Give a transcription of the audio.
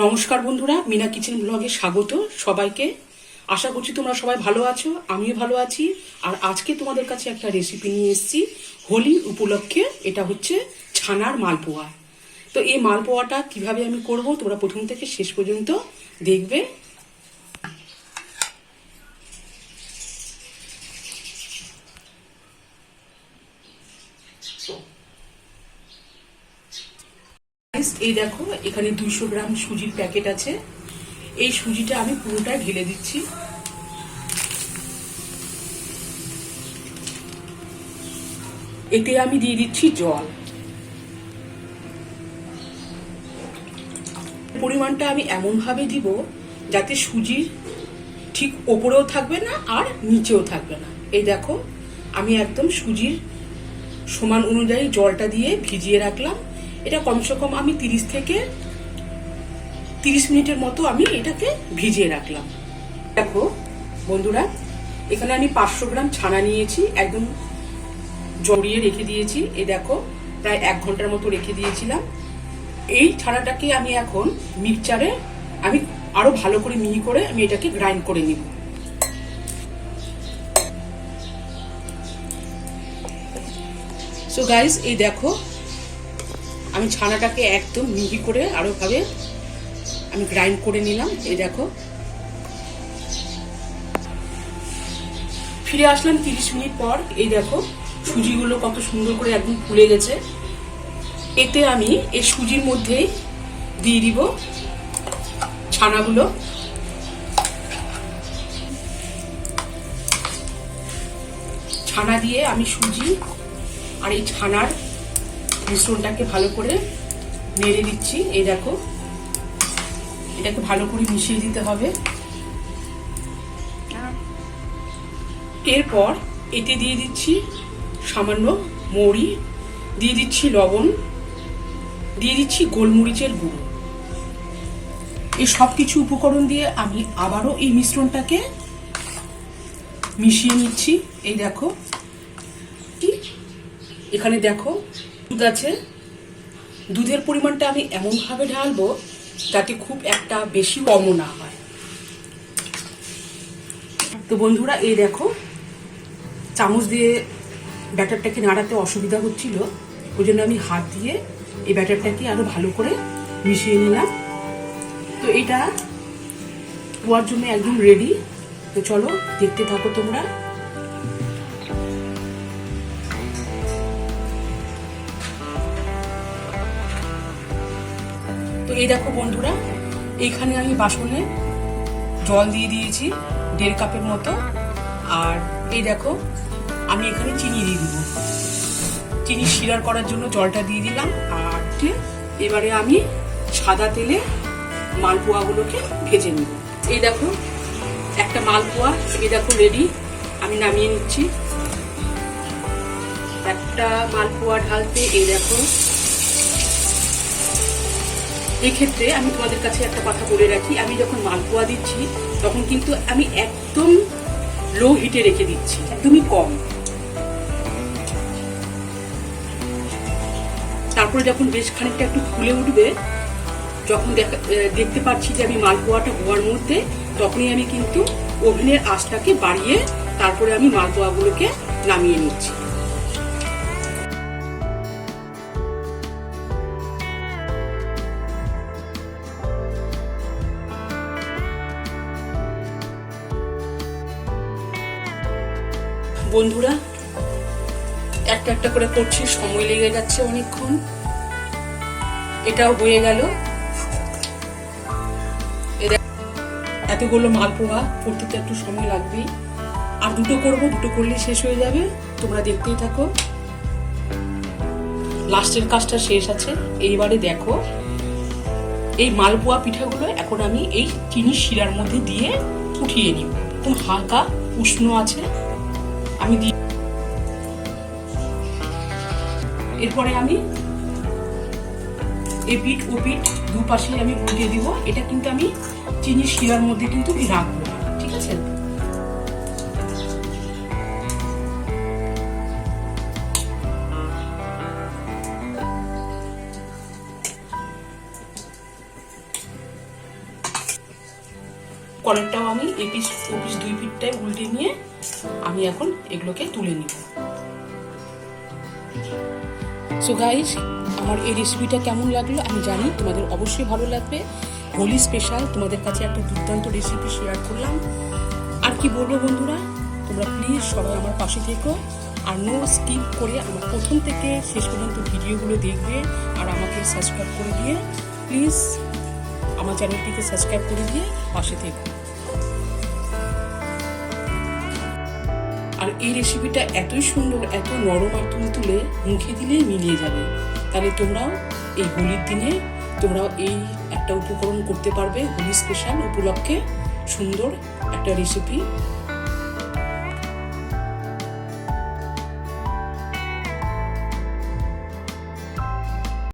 নমস্কার বন্ধুরা, মিনা কিচেন ব্লগে স্বাগত সবাইকে। আশা করছি তোমরা সবাই ভালো আছো, আমিও ভালো আছি। আর আজকে তোমাদের কাছে একটা রেসিপি নিয়ে এসেছি হোলি উপলক্ষে। এটা হচ্ছে ছানার মালপোয়া। তো এই মালপোয়াটা কিভাবে আমি করব তোমরা প্রথম থেকে শেষ পর্যন্ত দেখবে। এই দেখো, এখানে 200 গ্রাম সুজির প্যাকেট আছে। এই সুজিটা আমি পুরোটা ঢেলে দিচ্ছি। এতে আমি দিয়ে দিচ্ছি জল। পরিমাণটা আমি এমন ভাবে দিব যাতে সুজির ঠিক ওপরেও থাকবে না আর নিচেও থাকবে না। এই দেখো, আমি একদম সুজির সমান অনুযায়ী জলটা দিয়ে ভিজিয়ে রাখলাম। এটা কমসে কম আমি 30 থেকে 30 মিনিটের মতো আমি এটাকে ভিজিয়ে রাখলাম। দেখো বন্ধুরা, এখানে আমি 500 গ্রাম ছানা নিয়েছি, একদম জড়িয়ে রেখে দিয়েছি। এই দেখো, প্রায় 1 ঘন্টার মতো রেখে দিয়েছিলাম। এই ছানাটাকে আমি এখন মিক্সচারে আমি আরো ভালো করে মিহি করে আমি এটাকে গ্রাইন্ড করে নিব। সো গাইস, এই দেখো, আমি ছানাটাকে একদম মিহি করে আরো ভাবে আমি গ্রাইন্ড করে নিলাম। এই দেখো, ফিরে আসলাম 30 মিনিট পর। এই দেখো, সুজিগুলো কত সুন্দর করে একদম ফুলে গেছে। এতে আমি এই সুজির মধ্যেই দিয়ে দিব ছানাগুলো। ছানা দিয়ে আমি সুজি আর এই ছানার মিশ্রণটাকে ভালো করে নেড়ে দিচ্ছি। এই দেখো, এটাকে ভালো করে মিশিয়ে দিতে হবে। এরপর এতে দিয়ে দিচ্ছি সামান্য মৌরি, দিয়ে দিচ্ছি লবণ, দিয়ে দিচ্ছি গোলমরিচের গুঁড়ো। এই সব কিছু উপকরণ দিয়ে আমি আবারও এই মিশ্রণটাকে মিশিয়ে নিচ্ছি। এই দেখো, এখানে দেখো দুধ আছে। দুধের পরিমাণটা আমি এমন ভাবে ঢালবো যাতে খুব একটা বেশি কমও না হয়। তো বন্ধুরা, এই দেখো, চামচ দিয়ে ব্যাটারটাকে নাড়াতে অসুবিধা হচ্ছিল, ওই জন্য আমি হাত দিয়ে এই ব্যাটারটাকে আরো ভালো করে মিশিয়ে নিলাম। তো এটা হওয়ার জন্য একদম রেডি। তো চলো দেখতে থাকো তোমরা। তো এই দেখো বন্ধুরা, এইখানে আমি বাসনে জল দিয়ে দিয়েছি 1.5 কাপের মতো। আর এই দেখো, আমি এখানে চিনি দিয়ে দিব। চিনি শিরার করার জন্য জলটা দিয়ে দিলাম। আর এবারে আমি সাদা তেলে মালপোয়াগুলোকে ভেজে নিব। এই দেখো, একটা মালপোয়া এই দেখো রেডি। আমি নামিয়ে নিচ্ছি। একটা মালপোয়া ঢালতে এই দেখো, এক্ষেত্রে আমি তোমাদের কাছে একটা কথা বলে রাখি, আমি যখন মালপোয়া দিচ্ছি তখন কিন্তু আমি একদম লো হিটে রেখে দিচ্ছি, একদমই কম। তারপরে যখন বেশ খানিকটা একটু ফুলে উঠবে, যখন দেখতে পাচ্ছি যে আমি মালপোয়াটা হওয়ার মধ্যে, তখনই আমি কিন্তু ওভেনের আঁচটাকে বাড়িয়ে তারপরে আমি মালপোয়াগুলোকে নামিয়ে নিচ্ছি। বন্ধুরা, একটা একটা করে করছি, সময় লেগে যাচ্ছে অনেকক্ষণ। এটাও হয়ে গেল। এতগুলো মালপোয়া করতে তো একটু সময় লাগবেই। আর দুটো করব, দুটো করলে শেষ হয়ে যাবে। তোমরা দেখতেই থাকো। লাস্টের কাজটা শেষ আছে। এইবারে দেখো, এই মালপোয়া পিঠাগুলো এখন আমি এই চিনির শিরার মধ্যে দিয়ে উঠিয়ে নিব। একদম হালকা উষ্ণ আছে, আমি দিই। এরপরে আমি এই পিঠ ও পিঠ দুপাশে আমি উল্টে দিব। এটা কিন্তু আমি চিনির শিরার মধ্যে কিন্তু রাখবো, ঠিক আছে? কলারটাও আমি এপিস ওপিস 2 পিঠটায় উল্টে নিয়ে আমি এখন এগুলোকে তুলে নিব। সো গাইস, আমার এই রেসিপিটা কেমন লাগলো আমি জানি তোমাদের অবশ্যই ভালো লাগবে। হোলি স্পেশাল তোমাদের কাছে একটা দুর্দান্ত রেসিপি শেয়ার করলাম। আর কি বলবো বন্ধুরা, তোমরা প্লিজ সবাই আমার পাশে থেকো আর নো স্কিপ করে আমার প্রথম থেকে শেষ পর্যন্ত ভিডিওগুলো দেখবে আর আমাকে সাবস্ক্রাইব করে দিয়ে প্লিজ আমার চ্যানেলটিকে সাবস্ক্রাইব করে দিয়ে পাশে থেকো। আর এই রেসিপিটা এতই সুন্দর, এত নরম আর তুলতুলে, মুখে দিলেই মিলিয়ে যাবে। তাহলে তোমরাও এই হোলির দিনে তোমরাও এই একটা উপকরণ করতে পারবে। হোলি স্পেশাল উপলক্ষে সুন্দর একটা রেসিপি